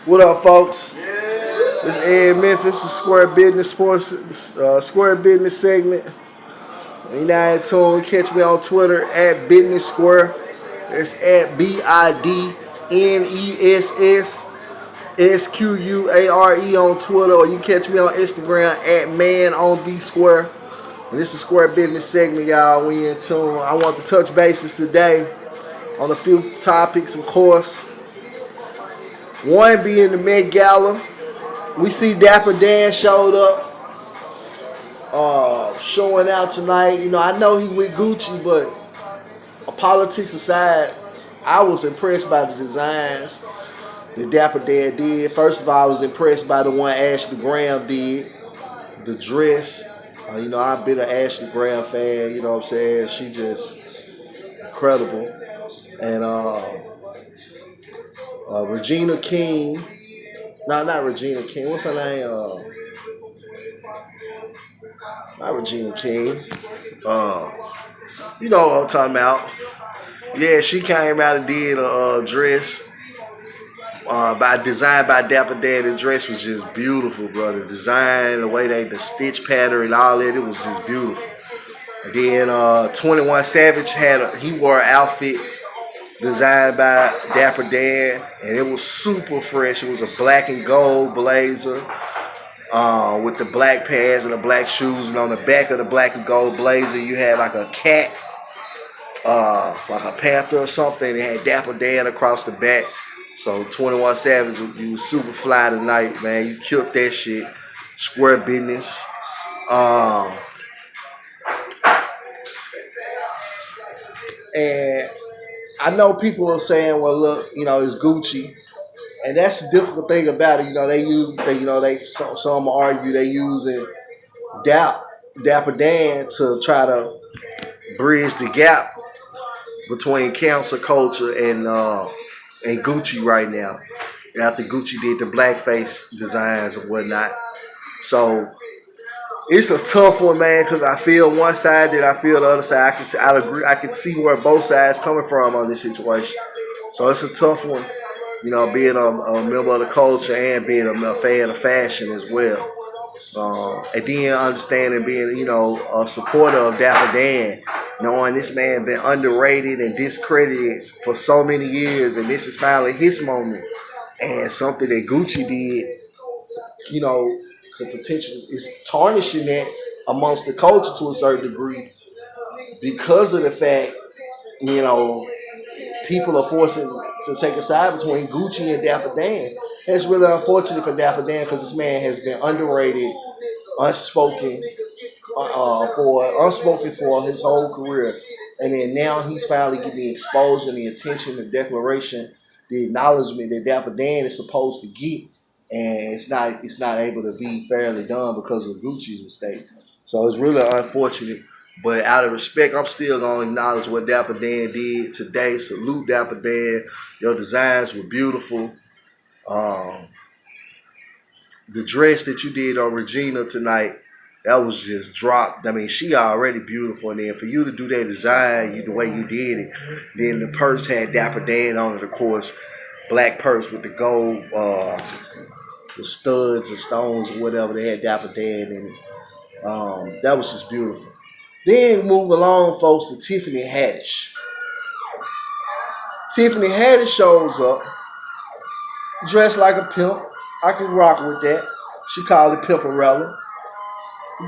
What up, folks? It's Ed Memphis, the Square Business segment. You now in tune. Catch me on Twitter at Business Square. It's at BIDNESSSQUARE on Twitter, or you catch me on Instagram at Man on the Square. And this is Square Business segment, y'all. We in tune. I want to touch bases today on a few topics, of course. One being the MetGala. We see Dapper Dan showed up, showing out tonight. You know, I know he with Gucci, but politics aside, I was impressed by the designs that Dapper Dan did. First of all, I was impressed by the one Ashley Graham did, the dress. I've been an Ashley Graham fan. You know what I'm saying? She just incredible. And Regina King. No, not Regina King. What's her name? Not Regina King. You know what I'm talking about. Yeah, she came out and did a dress designed by Dapper Dan. The dress was just beautiful, bro. The design, the way the stitch pattern and all that, it was just beautiful. And then 21 Savage he wore an outfit designed by Dapper Dan, and it was super fresh. It was a black and gold blazer with the black pants and the black shoes, and on the back of the black and gold blazer, you had like a cat, like a panther or something. It had Dapper Dan across the back. So 21 Savage, you was super fly tonight, man. You killed that shit. Square Business. And I know people are saying, well, look, it's Gucci. And that's the difficult thing about it. Some argue they using Dapper Dan to try to bridge the gap between cancel culture and Gucci right now. After Gucci did the blackface designs and whatnot. So it's a tough one, man, because I feel one side, then I feel the other side. I agree. I can see where both sides coming from on this situation. So it's a tough one, being a member of the culture and being a fan of fashion as well. And then understanding being, a supporter of Dapper Dan, knowing this man been underrated and discredited for so many years, and this is finally his moment. And something that Gucci did, the potential is tarnishing that amongst the culture to a certain degree because of the fact, people are forcing to take a side between Gucci and Dapper Dan. It's really unfortunate for Dapper Dan because this man has been underrated, unspoken for his whole career. And then now he's finally getting the exposure, the attention, the declaration, the acknowledgement that Dapper Dan is supposed to get. And it's not able to be fairly done because of Gucci's mistake. So it's really unfortunate. But out of respect, I'm still going to acknowledge what Dapper Dan did today. Salute Dapper Dan. Your designs were beautiful. The dress that you did on Regina tonight, that was just dropped. I mean, she already beautiful. And then for you to do that design, the way you did it, then the purse had Dapper Dan on it, of course. Black purse with the gold, the studs and stones or whatever. They had Dapper Dan in it. That was just beautiful. Then move along, folks, to Tiffany Haddish. Tiffany Haddish shows up, dressed like a pimp. I can rock with that. She called it Pimperella.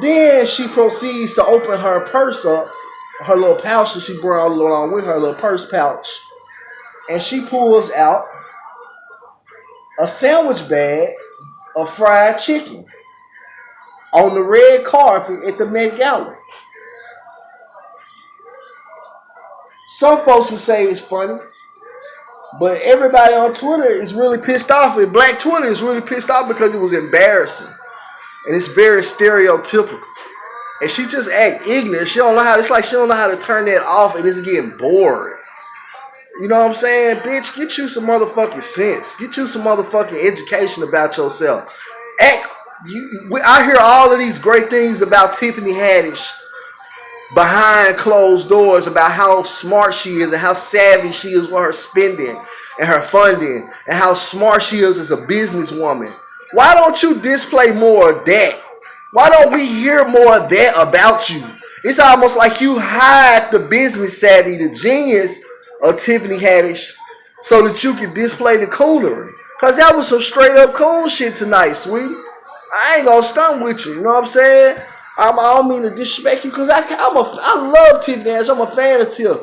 Then she proceeds to open her purse up, her little pouch that she brought along with her, little purse pouch. And she pulls out a sandwich bag of fried chicken on the red carpet at the Met Gala. Some folks would say it's funny, but everybody on Twitter is really pissed off. And Black Twitter is really pissed off because it was embarrassing. And it's very stereotypical. And she just act ignorant. She don't know how to turn that off, and it's getting boring. You know what I'm saying? Bitch, get you some motherfucking sense. Get you some motherfucking education about yourself. I hear all of these great things about Tiffany Haddish behind closed doors, about how smart she is and how savvy she is with her spending and her funding and how smart she is as a businesswoman. Why don't you display more of that? Why don't we hear more of that about you? It's almost like you hide the business savvy, the genius of Tiffany Haddish, so that you can display the coonery. Cause that was some straight up coon shit tonight, sweetie. I ain't gonna stunt with you. You know what I'm saying? I don't mean to disrespect you, cause I love Tiffany Haddish. I'm a fan of Tiff,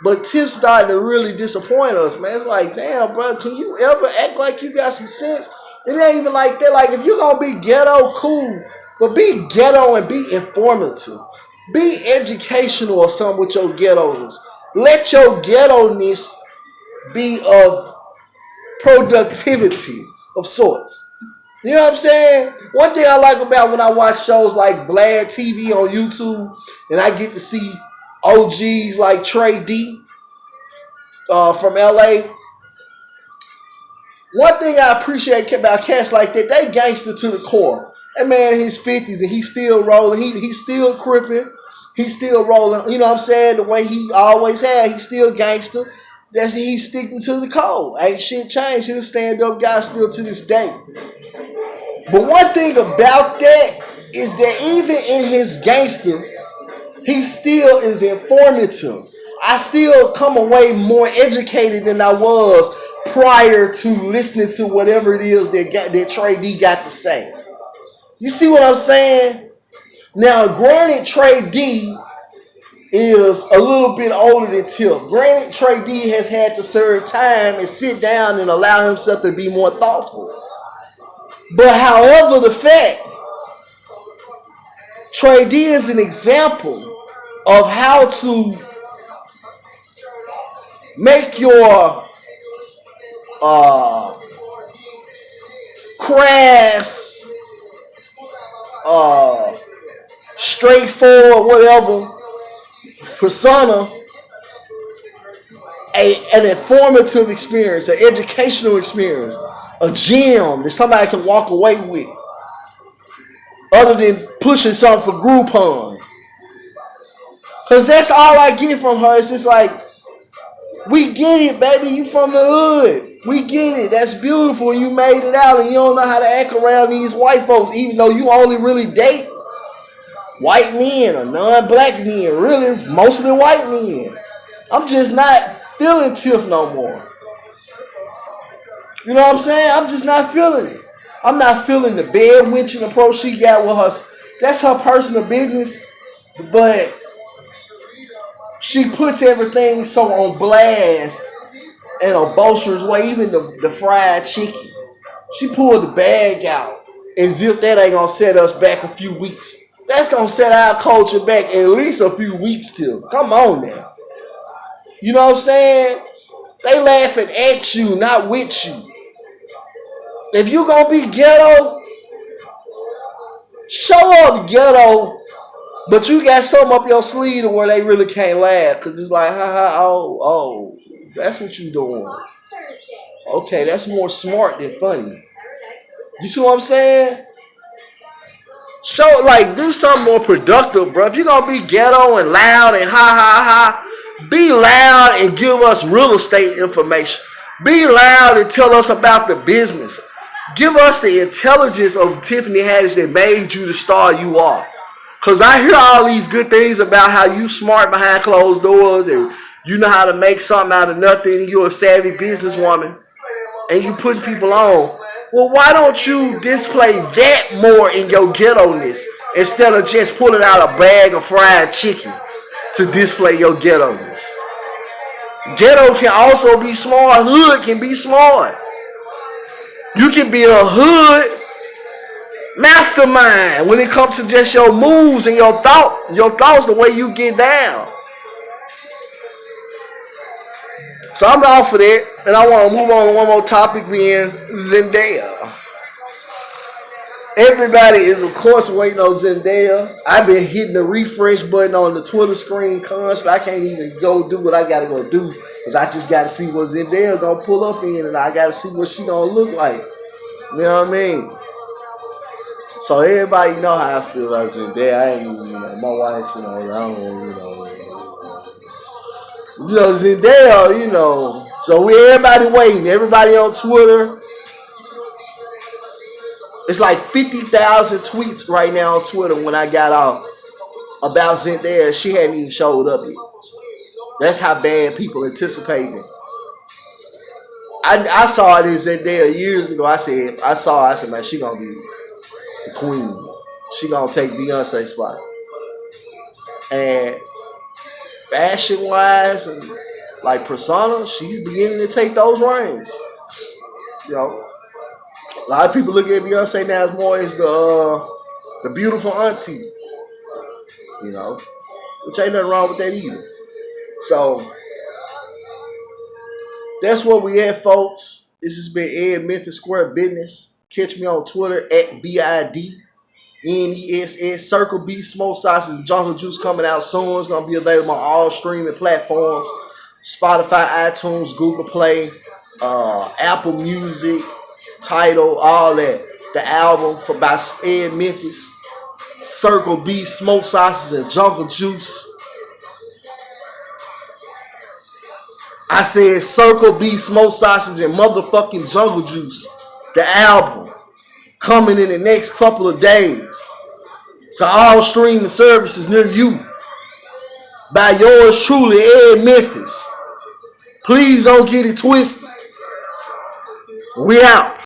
but Tiff started to really disappoint us, man. It's like, damn, bro, can you ever act like you got some sense? It ain't even like that. Like, if you gonna be ghetto, cool, but be ghetto and be informative. Be educational or something with your ghettoness. Let your ghettoness be of productivity of sorts. You know what I'm saying? One thing I like about when I watch shows like Vlad TV on YouTube and I get to see OGs like Trey D from LA. One thing I appreciate about cats like that, they gangster to the core. That man in his 50s and he's still rolling. He's still cripping. He's still rolling. You know what I'm saying? The way he always had. He's still gangster. He's sticking to the code. Ain't shit changed. He's a stand-up guy still to this day. But one thing about that is that even in his gangster, he still is informative. I still come away more educated than I was prior to listening to whatever it is that Trey D got to say. You see what I'm saying? Now, granted, Trey D is a little bit older than Tiff. Granted, Trey D has had to serve time and sit down and allow himself to be more thoughtful. But however the fact, Trey D is an example of how to make your crass, straightforward, whatever persona an informative experience, an educational experience, a gem that somebody can walk away with, other than pushing something for Groupon. Cause that's all I get from her. It's just like, we get it, baby. You from the hood. We get it. That's beautiful. You made it out and you don't know how to act around these white folks, even though you only really date white men or non-black men. Really, mostly white men. I'm just not feeling Tiff no more. You know what I'm saying? I'm just not feeling it. I'm not feeling the bed winching approach she got with her. That's her personal business. But she puts everything so on blast in a boisterous way, even the fried chicken. She pulled the bag out as if that ain't gonna set us back a few weeks. That's gonna set our culture back at least a few weeks till. Come on now. You know what I'm saying? They laughing at you, not with you. If you gonna be ghetto, show up ghetto, but you got something up your sleeve to where they really can't laugh. Cause it's like, oh, that's what you doing. Okay, that's more smart than funny. You see what I'm saying? Do something more productive, bro. If you're gonna be ghetto and loud and ha, be loud and give us real estate information. Be loud and tell us about the business. Give us the intelligence of Tiffany Haddish that made you the star you are. Cause I hear all these good things about how you smart behind closed doors and you know how to make something out of nothing. You're a savvy businesswoman and you put people on. Well, why don't you display that more in your ghetto-ness instead of just pulling out a bag of fried chicken to display your ghetto-ness? Ghetto can also be smart. Hood can be smart. You can be a hood mastermind when it comes to just your moves and your thoughts, the way you get down. So I'm off of that, and I want to move on to one more topic, being Zendaya. Everybody is, of course, waiting on Zendaya. I've been hitting the refresh button on the Twitter screen constantly. I can't even go do what I got to go do because I just got to see what Zendaya going to pull up in, and I got to see what she going to look like. You know what I mean? So everybody know how I feel about Zendaya. I ain't, my wife, I don't, Zendaya, So we everybody waiting. Everybody on Twitter. It's like 50,000 tweets right now on Twitter when I got off about Zendaya. She hadn't even showed up yet. That's how bad people anticipating it. I saw it in Zendaya years ago. I said, man, she gonna be the queen. She gonna take Beyonce's spot. And fashion wise and like persona, she's beginning to take those reins. You know, a lot of people look at Beyonce now as more as the beautiful auntie. You know, which ain't nothing wrong with that either. So that's where we at, folks. This has been Ed Memphis Square Business. Catch me on Twitter at BIDNESS. Circle B Smoke Sausage and Jungle Juice coming out soon. It's gonna be available on all streaming platforms: Spotify, iTunes, Google Play, Apple Music, Tidal, all that. The album by Ed Memphis. Circle B Smoke Sausage and Jungle Juice. I said Circle B Smoke Sausage and motherfucking Jungle Juice. The album coming in the next couple of days to all streaming services near you by yours truly, Ed Memphis. Please don't get it twisted. We out.